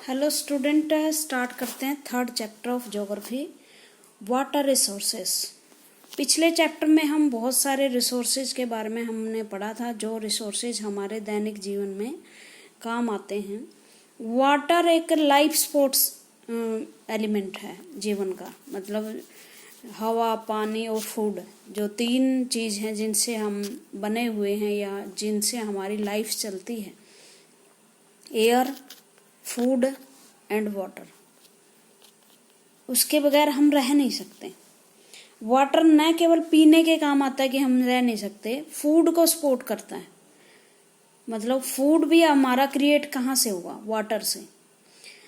Hello student, start करते हैं third chapter of geography, water resources. पिछले चैप्टर में हम बहुत सारे रिसोर्सेज के बारे में हमने पढ़ा था, जो रिसोर्सेज हमारे दैनिक जीवन में काम आते हैं। वाटर एक लाइफ स्पोर्ट्स एलिमेंट है जीवन का, मतलब हवा, पानी और फूड, जो तीन चीज़ हैं जिनसे हम बने हुए हैं या जिनसे हमारी लाइफ चलती है। एयर, फूड एंड वाटर, उसके बगैर हम रह नहीं सकते। वाटर न केवल पीने के काम आता है कि हम रह नहीं सकते, फूड को सपोर्ट करता है। मतलब फूड भी हमारा क्रिएट कहाँ से हुआ? वाटर से,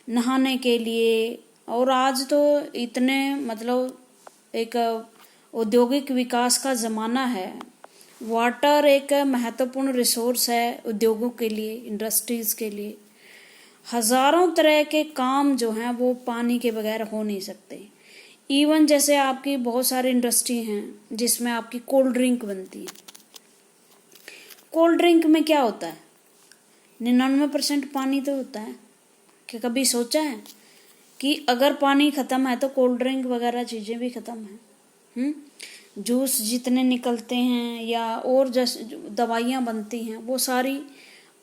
नहाने के लिए। और आज तो इतने मतलब एक औद्योगिक विकास का ज़माना है, वाटर एक महत्वपूर्ण रिसोर्स है उद्योगों के लिए, इंडस्ट्रीज़ के लिए। हजारों तरह के काम जो हैं वो पानी के बगैर हो नहीं सकते। इवन जैसे आपकी बहुत सारी इंडस्ट्री हैं जिसमें आपकी कोल्ड ड्रिंक बनती है। कोल्ड ड्रिंक में क्या होता है? 99% पानी तो होता है। क्या कभी सोचा है कि अगर पानी ख़त्म है तो कोल्ड ड्रिंक वगैरह चीज़ें भी ख़त्म हैं? जूस जितने निकलते हैं या और जैसे दवाइयाँ बनती हैं वो सारी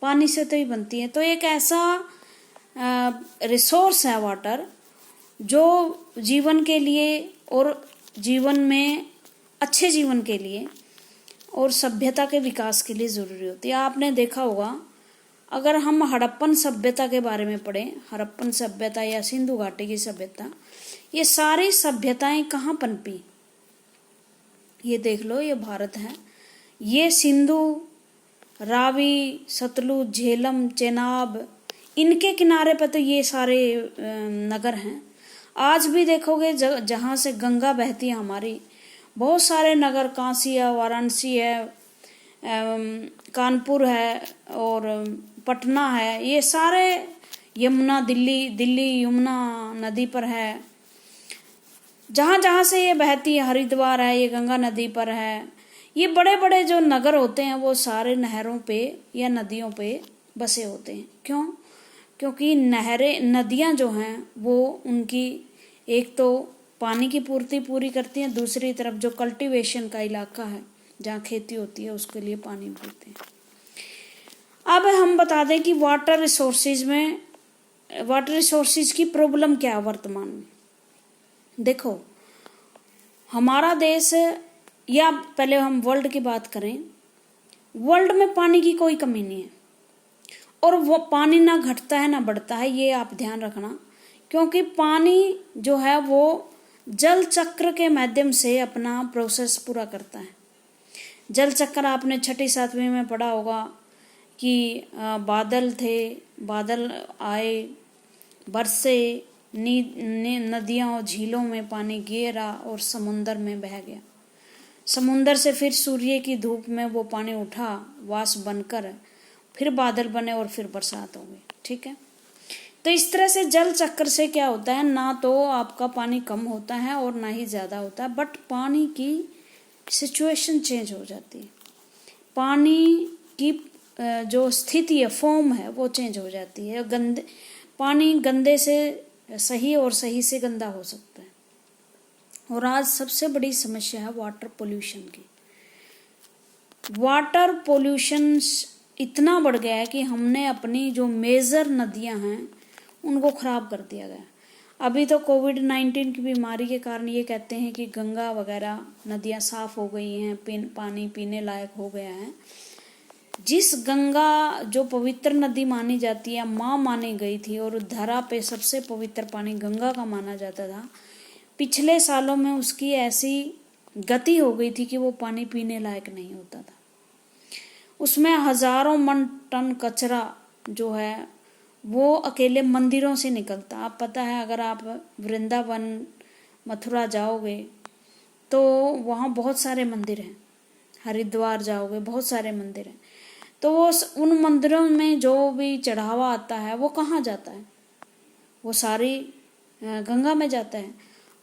पानी से तो ही बनती हैं। तो एक ऐसा रिसोर्स है वाटर, जो जीवन के लिए और जीवन में अच्छे जीवन के लिए और सभ्यता के विकास के लिए ज़रूरी होती है। आपने देखा होगा, अगर हम हड़प्पन सभ्यता के बारे में पढ़ें, हड़प्पन सभ्यता या सिंधु घाटी की सभ्यता, ये सारी सभ्यताएं कहाँ पनपी? ये देख लो, ये भारत है। ये सिंधु, रावी, सतलुज, झेलम, चेनाब, इनके किनारे पर तो ये सारे नगर हैं। आज भी देखोगे जहाँ से गंगा बहती है हमारी, बहुत सारे नगर, काशी है, वाराणसी है, कानपुर है और पटना है, ये सारे यमुना, दिल्ली यमुना नदी पर है। जहाँ जहाँ से ये बहती है, हरिद्वार है, ये गंगा नदी पर है। ये बड़े बड़े जो नगर होते हैं वो सारे नहरों पे या नदियों पे बसे होते हैं। क्यों? क्योंकि नदियाँ जो हैं वो उनकी एक तो पानी की पूर्ति पूरी करती हैं, दूसरी तरफ जो कल्टीवेशन का इलाका है जहाँ खेती होती है उसके लिए पानी देते हैं। अब हम बता दें कि वाटर रिसोर्सेज की प्रॉब्लम क्या है वर्तमान में। देखो, हमारा देश, या पहले हम वर्ल्ड की बात करें, वर्ल्ड में पानी की कोई कमी नहीं है और वो पानी ना घटता है ना बढ़ता है, ये आप ध्यान रखना। क्योंकि पानी जो है वो जल चक्र के माध्यम से अपना प्रोसेस पूरा करता है। जल चक्र आपने 6वीं 7वीं में पढ़ा होगा कि बादल थे, बादल आए, बरसे, नदियों और झीलों में पानी गिरा और समुंदर में बह गया। समुंदर से फिर सूर्य की धूप में वो पानी उठा, वाष्प बनकर फिर बादल बने और फिर बरसात हो गई। ठीक है, तो इस तरह से जल चक्र से क्या होता है, ना तो आपका पानी कम होता है और ना ही ज़्यादा होता है, बट पानी की सिचुएशन चेंज हो जाती है। पानी की जो स्थिति है, फॉर्म है, वो चेंज हो जाती है। पानी गंदे से सही और सही से गंदा हो सकता है। और आज सबसे बड़ी समस्या है वाटर पोल्यूशन की। वाटर पोल्यूशन इतना बढ़ गया है कि हमने अपनी जो मेजर नदियां हैं उनको खराब कर दिया गया। अभी तो कोविड-19 की बीमारी के कारण ये कहते हैं कि गंगा वगैरह नदियां साफ हो गई हैं, पानी पीने लायक हो गया है। जिस गंगा जो पवित्र नदी मानी जाती है, माँ मानी गई थी और धरा पे सबसे पवित्र पानी गंगा का माना जाता था, पिछले सालों में उसकी ऐसी गति हो गई थी कि वो पानी पीने लायक नहीं होता था। उसमें हजारों टन कचरा जो है वो अकेले मंदिरों से निकलता। आप पता है, अगर आप वृंदावन, मथुरा जाओगे तो वहाँ बहुत सारे मंदिर हैं, हरिद्वार जाओगे बहुत सारे मंदिर हैं, तो वो उन मंदिरों में जो भी चढ़ावा आता है वो कहाँ जाता है? वो सारी गंगा में जाता है।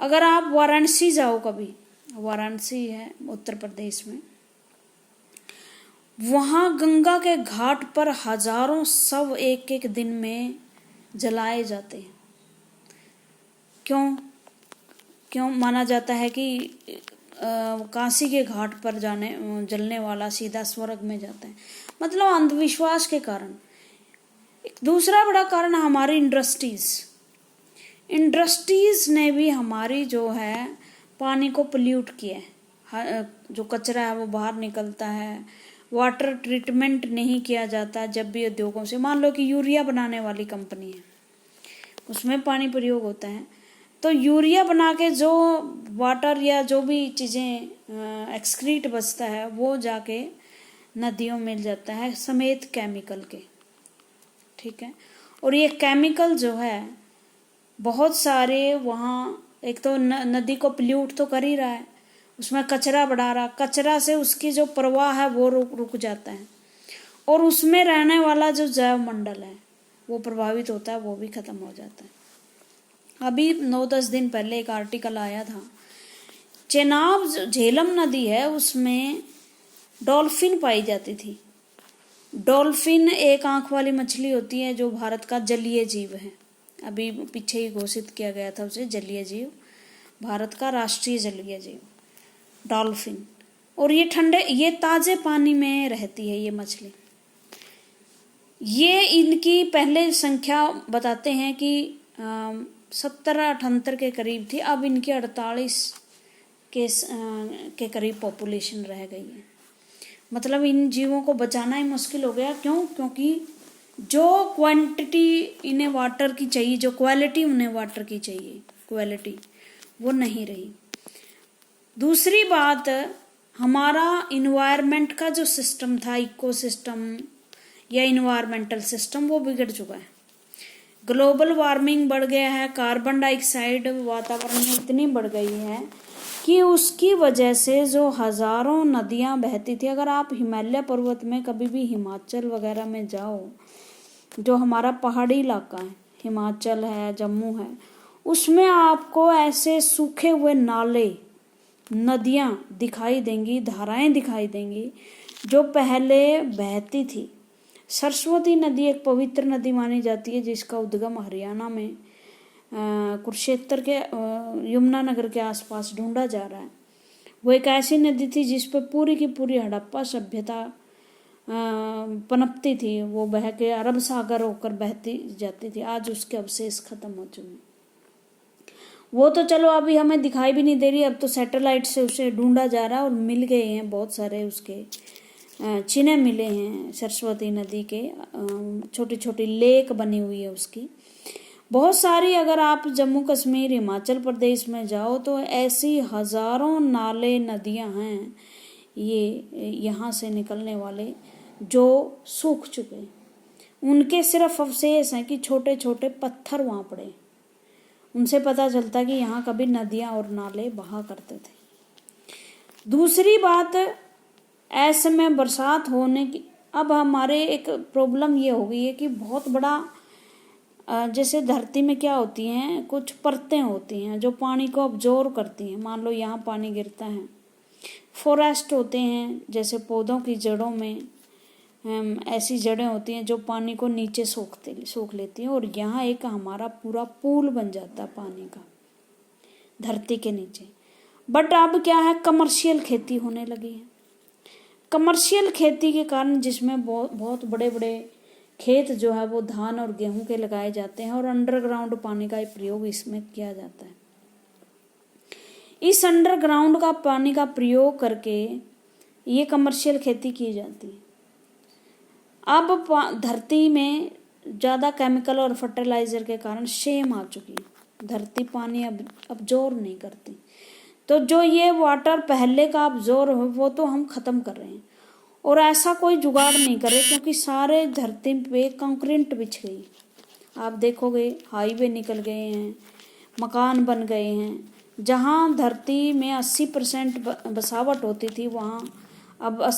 अगर आप वाराणसी जाओ कभी, वाराणसी है उत्तर प्रदेश में, वहाँ गंगा के घाट पर हजारों शव एक एक दिन में जलाए जाते हैं। क्यों क्यों माना जाता है कि काशी के घाट पर जलने वाला सीधा स्वर्ग में जाता है, मतलब अंधविश्वास के कारण। एक दूसरा बड़ा कारण हमारी इंडस्ट्रीज ने भी हमारी जो है पानी को पोल्यूट किया है। जो कचरा है वो बाहर निकलता है, वाटर ट्रीटमेंट नहीं किया जाता। जब भी उद्योगों से, मान लो कि यूरिया बनाने वाली कंपनी है, उसमें पानी प्रयोग होता है, तो यूरिया बना के जो वाटर या जो भी चीज़ें एक्सक्रीट बचता है वो जाके नदियों में मिल जाता है समेत केमिकल के। ठीक है, और ये केमिकल जो है बहुत सारे वहाँ, एक तो नदी को पोल्यूट तो कर ही रहा है, उसमें कचरा बढ़ा रहा, कचरा से उसकी जो प्रवाह है वो रुक जाता है, और उसमें रहने वाला जो जैव मंडल है वो प्रभावित होता है, वो भी खत्म हो जाता है। अभी 9-10 दिन पहले एक आर्टिकल आया था, चेनाब झेलम नदी है उसमें डॉल्फिन पाई जाती थी। डॉल्फिन एक आंख वाली मछली होती है जो भारत का जलीय जीव है। अभी पीछे ही घोषित किया गया था उसे जलीय जीव, भारत का राष्ट्रीय जलीय जीव डॉल्फिन। और ये ताजे पानी में रहती है ये मछली। ये इनकी पहले संख्या बताते हैं कि 70-78 के करीब थी, अब इनकी 48 के करीब पॉपुलेशन रह गई है। मतलब इन जीवों को बचाना ही मुश्किल हो गया। क्यों? क्योंकि जो क्वांटिटी इन्हें वाटर की चाहिए, जो क्वालिटी उन्हें वाटर की चाहिए, क्वालिटी वो नहीं रही। दूसरी बात, हमारा इन्वायरमेंट का जो सिस्टम था, इकोसिस्टम या इन्वायरमेंटल सिस्टम, वो बिगड़ चुका है। ग्लोबल वार्मिंग बढ़ गया है, कार्बन डाइऑक्साइड वातावरण में इतनी बढ़ गई है कि उसकी वजह से जो हजारों नदियां बहती थी, अगर आप हिमालय पर्वत में कभी भी हिमाचल वगैरह में जाओ, जो हमारा पहाड़ी इलाका है, हिमाचल है, जम्मू है, उसमें आपको ऐसे सूखे हुए नाले, नदियां दिखाई देंगी, धाराएं दिखाई देंगी जो पहले बहती थी। सरस्वती नदी एक पवित्र नदी मानी जाती है जिसका उद्गम हरियाणा में कुरुक्षेत्र के यमुनानगर के आसपास ढूंढा जा रहा है। वो एक ऐसी नदी थी जिस पर पूरी की पूरी हड़प्पा सभ्यता पनपती थी। वो बह के अरब सागर होकर बहती जाती थी। आज उसके अवशेष खत्म हो चुके हैं। वो तो चलो अभी हमें दिखाई भी नहीं दे रही, अब तो सैटेलाइट से उसे ढूंढा जा रहा है और मिल गए हैं बहुत सारे उसके चिन्ह मिले हैं। सरस्वती नदी के छोटी छोटी लेक बनी हुई है उसकी बहुत सारी। अगर आप जम्मू कश्मीर, हिमाचल प्रदेश में जाओ तो ऐसी हजारों नाले, नदियां हैं ये यहाँ से निकलने वाले जो सूख चुके हैं। उनके सिर्फ अवशेष हैं कि छोटे छोटे पत्थर वहाँ पड़े। उनसे पता चलता कि यहाँ कभी नदियाँ और नाले बहा करते थे। दूसरी बात, ऐसे में बरसात होने की अब हमारे एक प्रॉब्लम ये हो गई है कि बहुत बड़ा, जैसे धरती में क्या होती हैं, कुछ परतें होती हैं जो पानी को अब्जॉर्ब करती हैं। मान लो यहाँ पानी गिरता है, फॉरेस्ट होते हैं जैसे पौधों की जड़ों में ऐसी जड़ें होती हैं जो पानी को नीचे सोख लेती हैं, और यहाँ एक हमारा पूरा पूल बन जाता है पानी का धरती के नीचे। बट अब क्या है, कमर्शियल खेती होने लगी है। कमर्शियल खेती के कारण जिसमें बहुत बड़े बड़े खेत जो है वो धान और गेहूं के लगाए जाते हैं और अंडरग्राउंड पानी का प्रयोग इसमें किया जाता है। इस अंडरग्राउंड का पानी का प्रयोग करके ये कमर्शियल खेती की जाती है। अब धरती में ज़्यादा केमिकल और फर्टिलाइजर के कारण शेम आ चुकी है। धरती पानी अब अब्जॉर्ब नहीं करती, तो जो ये वाटर पहले का अब्जॉर्ब हो वो तो हम ख़त्म कर रहे हैं, और ऐसा कोई जुगाड़ नहीं करे क्योंकि सारे धरती पे कंक्रीट बिछ गई। आप देखोगे हाईवे निकल गए हैं, मकान बन गए हैं। जहाँ धरती में 80% बसावट होती थी वहाँ अब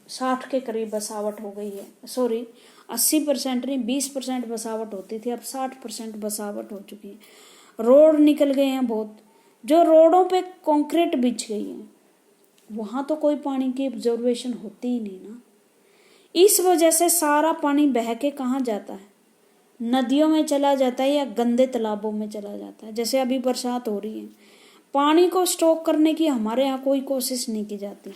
60 के करीब बसावट हो गई है। सॉरी, 80% नहीं, 20% बसावट होती थी, अब 60% बसावट हो चुकी है। रोड निकल गए हैं बहुत, जो रोडों पे कंक्रीट बिछ गई है वहाँ तो कोई पानी की ऑब्जर्वेशन होती ही नहीं ना। इस वजह से सारा पानी बह के कहाँ जाता है, नदियों में चला जाता है या गंदे तालाबों में चला जाता है। जैसे अभी बरसात हो रही है, पानी को स्टॉक करने की हमारे यहाँ कोई कोशिश नहीं की जाती।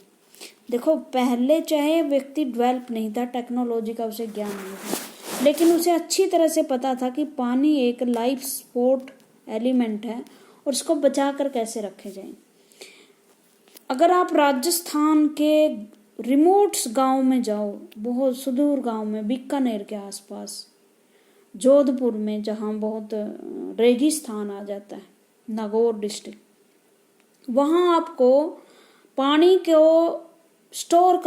देखो, पहले चाहे व्यक्ति डेवलप नहीं था, टेक्नोलॉजी का उसे ज्ञान नहीं था, लेकिन उसे अच्छी तरह से पता था कि पानी एक लाइफ सपोर्ट एलिमेंट है और उसको बचा कर कैसे रखे जाए। अगर आप राजस्थान के रिमोट गांव में जाओ, बहुत सुदूर गांव में, बीकानेर के आसपास, जोधपुर में, जहाँ बहुत रेगिस्तान आ जाता है, नागौर डिस्ट्रिक्ट, वहाँ आपको पानी को स्टोक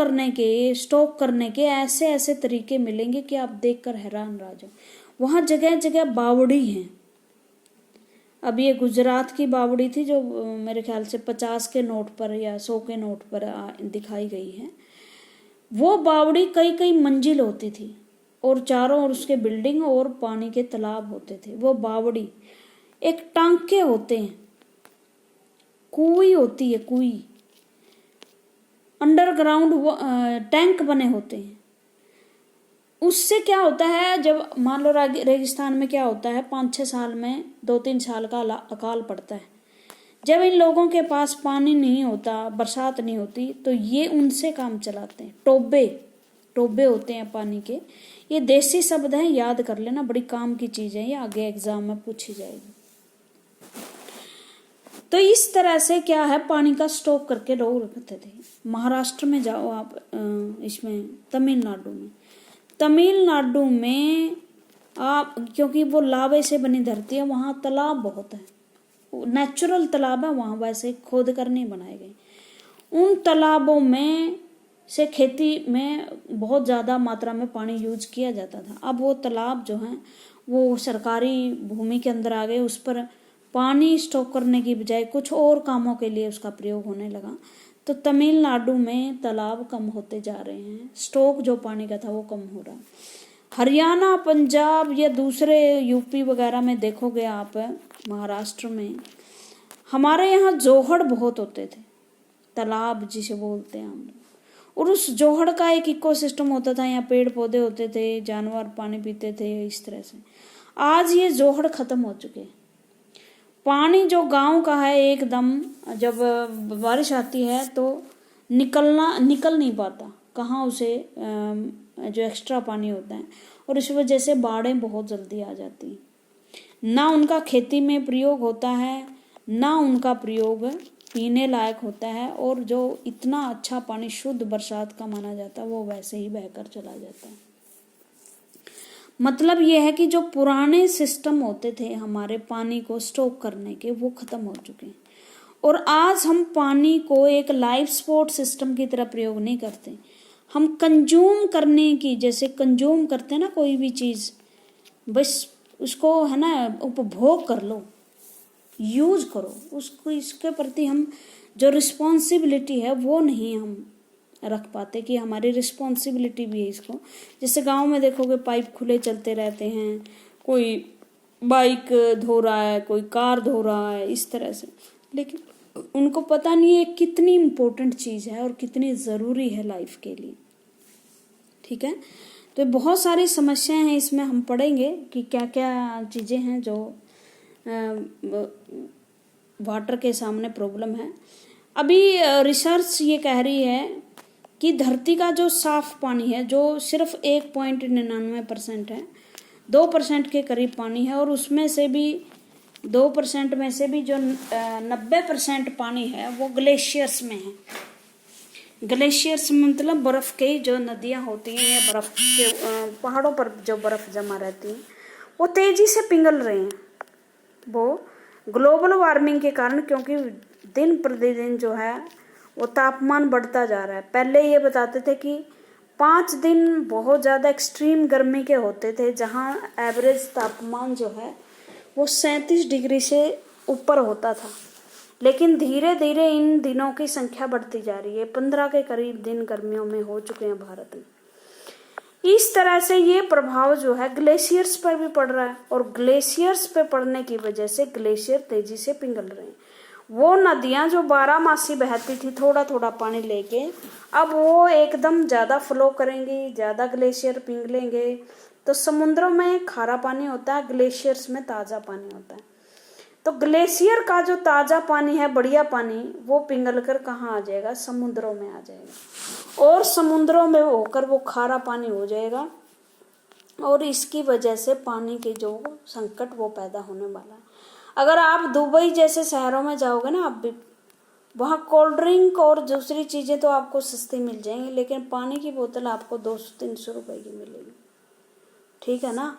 करने के ऐसे ऐसे तरीके मिलेंगे कि आप देखकर हैरान रह जाओ। वहाँ जगह जगह बावड़ी हैं। अब ये गुजरात की बावड़ी थी जो मेरे ख्याल से 50 के नोट पर या 100 के नोट पर दिखाई गई है। वो बावड़ी कई कई मंजिल होती थी और चारों ओर उसके बिल्डिंग और पानी के तालाब होते थे। वो बावड़ी एक टांके होते हैं, कुई होती है, कुई, अंडरग्राउंड टैंक बने होते हैं। उससे क्या होता है, जब मान लो रेगिस्तान में क्या होता है, 5-6 साल में 2-3 साल का अकाल पड़ता है। जब इन लोगों के पास पानी नहीं होता, बरसात नहीं होती, तो ये उनसे काम चलाते हैं। टोबे होते हैं पानी के। ये देसी शब्द हैं, याद कर लेना, बड़ी काम की चीज है, ये आगे एग्जाम में पूछी जाएगी। तो इस तरह से क्या है, पानी का स्टॉक करके लोग रखते थे। महाराष्ट्र में जाओ आप, इसमें तमिलनाडु में आप, क्योंकि वो लावे से बनी धरती है, वहाँ तालाब बहुत है, नेचुरल तालाब है वहाँ, वैसे खोद कर नहीं बनाए गए। उन तालाबों में से खेती में बहुत ज़्यादा मात्रा में पानी यूज किया जाता था। अब वो तालाब जो हैं वो सरकारी भूमि के अंदर आ गए, उस पर पानी स्टॉक करने की बजाय कुछ और कामों के लिए उसका प्रयोग होने लगा। तो तमिलनाडु में तालाब कम होते जा रहे हैं, स्टॉक जो पानी का था वो कम हो रहा। हरियाणा, पंजाब या दूसरे यूपी वगैरह में देखोगे आप, महाराष्ट्र में, हमारे यहाँ जोहड़ बहुत होते थे, तालाब जिसे बोलते हैं हम, और उस जोहड़ का एक इकोसिस्टम होता था, यहाँ पेड़ पौधे होते थे, जानवर पानी पीते थे, इस तरह से। आज ये जोहड़ खत्म हो चुके हैं। पानी जो गांव का है एकदम, जब बारिश आती है तो निकल नहीं पाता, कहाँ उसे जो एक्स्ट्रा पानी होता है, और इस वजह से बाढ़ें बहुत जल्दी आ जाती हैं। ना उनका खेती में प्रयोग होता है, ना उनका प्रयोग पीने लायक होता है, और जो इतना अच्छा पानी शुद्ध बरसात का माना जाता है वो वैसे ही बहकर चला जाता है। मतलब ये है कि जो पुराने सिस्टम होते थे हमारे पानी को स्टॉक करने के, वो खत्म हो चुके हैं, और आज हम पानी को एक लाइफ सपोर्ट सिस्टम की तरह प्रयोग नहीं करते। हम कंज्यूम करने की, जैसे कंज्यूम करते हैं ना कोई भी चीज़, बस उसको है ना उपभोग कर लो, यूज करो उसको, इसके प्रति हम जो रिस्पॉन्सिबिलिटी है वो नहीं हम रख पाते कि हमारी रिस्पॉन्सिबिलिटी भी है इसको। जैसे गांव में देखोगे पाइप खुले चलते रहते हैं, कोई बाइक धो रहा है, कोई कार धो रहा है, इस तरह से, लेकिन उनको पता नहीं है कितनी इम्पोर्टेंट चीज़ है और कितनी ज़रूरी है लाइफ के लिए। ठीक है, तो बहुत सारी समस्याएं हैं, इसमें हम पढ़ेंगे कि क्या क्या चीज़ें हैं जो वाटर के सामने प्रॉब्लम है। अभी रिसर्च ये कह रही है कि धरती का जो साफ पानी है, जो सिर्फ 1.99% है, 2% के करीब पानी है, और उसमें से भी 2% में से भी जो 90% पानी है वो ग्लेशियर्स में है। ग्लेशियर्स मतलब बर्फ के जो नदियां होती हैं या बर्फ के पहाड़ों पर जो बर्फ जमा रहती है वो तेजी से पिघल रहे हैं, वो ग्लोबल वार्मिंग के कारण, क्योंकि दिन प्रतिदिन जो है वो तापमान बढ़ता जा रहा है। पहले ये बताते थे कि 5 दिन बहुत ज़्यादा एक्सट्रीम गर्मी के होते थे, जहाँ एवरेज तापमान जो है वो 37 डिग्री से ऊपर होता था, लेकिन धीरे धीरे इन दिनों की संख्या बढ़ती जा रही है। 15 के करीब दिन गर्मियों में हो चुके हैं भारत में। इस तरह से ये प्रभाव जो है ग्लेशियर्स पर भी पड़ रहा है, और ग्लेशियर्स पे पड़ने की वजह से ग्लेशियर तेजी से पिघल रहे हैं। वो नदियां जो 12 मासी बहती थी थोड़ा थोड़ा पानी लेके, अब वो एकदम ज़्यादा फ्लो करेंगी, ज़्यादा ग्लेशियर पिघलेंगे, तो समुद्रों में खारा पानी होता है, ग्लेशियर्स में ताज़ा पानी होता है। तो ग्लेशियर का जो ताज़ा पानी है, बढ़िया पानी, वो पिघल कर कहाँ आ जाएगा, समुद्रों में आ जाएगा, और समुद्रों में होकर वो खारा पानी हो जाएगा, और इसकी वजह से पानी के जो संकट वो पैदा होने वाला है। अगर आप दुबई जैसे शहरों में जाओगे ना, आप भी वहाँ कोल्ड ड्रिंक और दूसरी चीज़ें तो आपको सस्ती मिल जाएंगी, लेकिन पानी की बोतल आपको 200-300 रुपए की मिलेगी, ठीक है ना।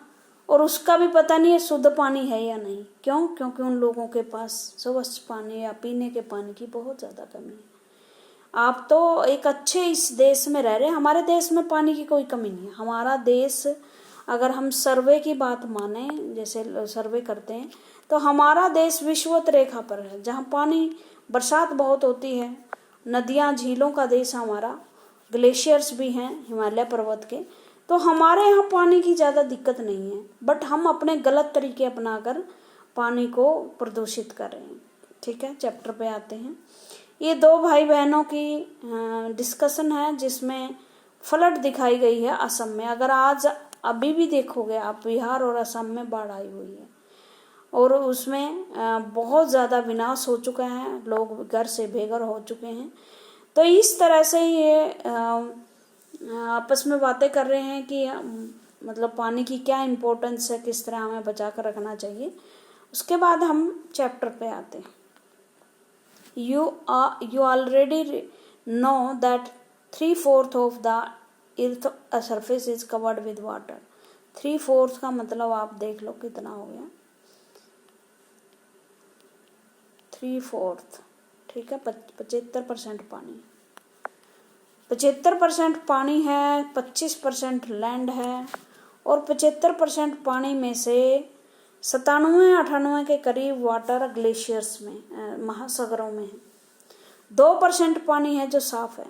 और उसका भी पता नहीं है शुद्ध पानी है या नहीं। क्यों? क्योंकि उन लोगों के पास स्वच्छ पानी या पीने के पानी की बहुत ज़्यादा कमी है। आप तो एक अच्छे इस देश में रह रहे हैं, हमारे देश में पानी की कोई कमी नहीं है। हमारा देश, अगर हम सर्वे की बात माने, जैसे सर्वे करते हैं, तो हमारा देश विषुवत रेखा पर है, जहाँ पानी, बरसात बहुत होती है, नदियाँ झीलों का देश हमारा, ग्लेशियर्स भी हैं हिमालय पर्वत के, तो हमारे यहाँ पानी की ज़्यादा दिक्कत नहीं है। बट हम अपने गलत तरीके अपनाकर पानी को प्रदूषित कर रहे हैं, ठीक है। चैप्टर पे आते हैं। ये दो भाई बहनों की डिस्कशन है, जिसमें फ्लड दिखाई गई है असम में। अगर आज अभी भी देखोगे आप, बिहार और असम में बाढ़ आई हुई है, और उसमें बहुत ज़्यादा विनाश हो चुका है, लोग घर से बेघर हो चुके हैं। तो इस तरह से ये आपस में बातें कर रहे हैं कि मतलब पानी की क्या इम्पोर्टेंस है, किस तरह हमें बचा कर रखना चाहिए। उसके बाद हम चैप्टर पे आते हैं। You already know that 3/4 of the earth surface is covered with water. 3/4 का मतलब आप देख लो कितना हो गया, 3/4, ठीक है। 75% पानी, 75% पानी है, 25% लैंड है, और 75% पानी में से 97-98 के करीब वाटर ग्लेशियर्स में, महासागरों में है। 2% पानी है जो साफ है,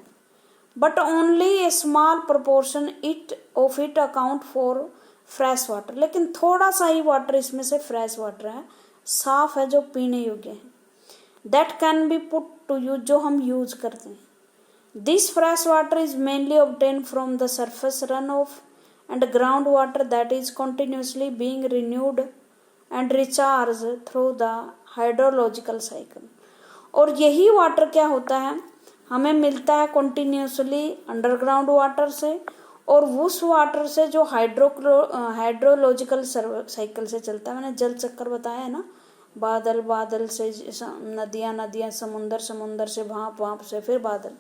but only A small proportion of it account for fresh water. लेकिन थोड़ा सा ही वाटर इसमें से फ्रेश वाटर है, साफ है, जो पीने योग्य है। That can be put to use, जो हम यूज करते हैं। This fresh water is mainly obtained from the surface runoff and groundwater that is continuously being renewed and recharged through the hydrological cycle। और यही वाटर क्या होता है, हमें मिलता है कंटिन्यूसली अंडरग्राउंड वाटर से, और उस वाटर से जो हाइड्रोलॉजिकल साइकिल से चलता है। मैंने जल चक्कर बताया है ना, बादल, बादल से नदियाँ, नदियाँ समुंदर, समुंदर से भाप, भाप से फिर बादल।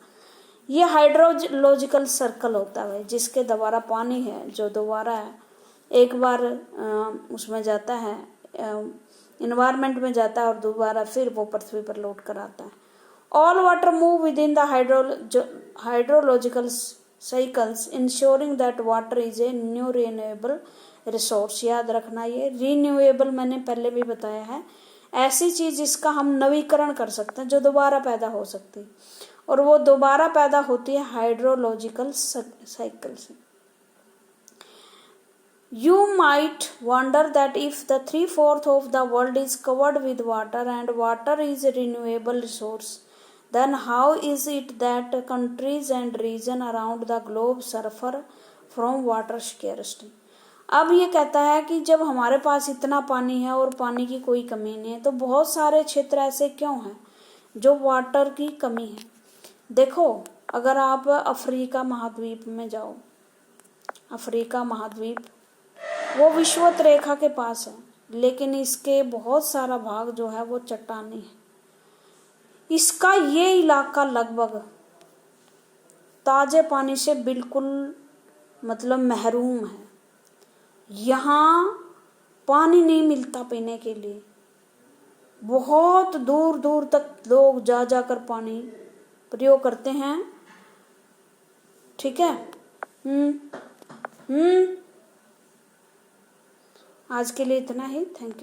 ये हाइड्रोलॉजिकल सर्कल होता है, जिसके द्वारा पानी है जो दोबारा एक बार उसमें जाता है, इन्वायरमेंट में जाता है, और दोबारा फिर वो पृथ्वी पर लौट कर आता है। All water move with in the hydrological cycles ensuring that water is a new renewable resource. याद रखना, ये रिन्यूएबल मैंने पहले भी बताया है, ऐसी चीज जिसका हम नवीकरण कर सकते हैं, जो दोबारा पैदा हो सकती है, और वो दोबारा पैदा होती है हाइड्रोलॉजिकल साइकिल से। You might wonder that if the 3/4 of the world is covered with water and water is a renewable resource, then how is it that countries and regions around the globe suffer from water scarcity? अब ये कहता है कि जब हमारे पास इतना पानी है और पानी की कोई कमी नहीं है, तो बहुत सारे क्षेत्र ऐसे क्यों हैं जो वाटर की कमी है। देखो, अगर आप अफ्रीका महाद्वीप में जाओ, अफ्रीका महाद्वीप वो विषुवत रेखा के पास है, लेकिन इसके बहुत सारा भाग जो है वो चट्टानी है। इसका ये इलाका लगभग ताजे पानी से बिल्कुल मतलब महरूम है। यहाँ पानी नहीं मिलता पीने के लिए, बहुत दूर दूर तक लोग जा जाकर पानी प्रयोग करते हैं, ठीक है। आज के लिए इतना ही, थैंक यू।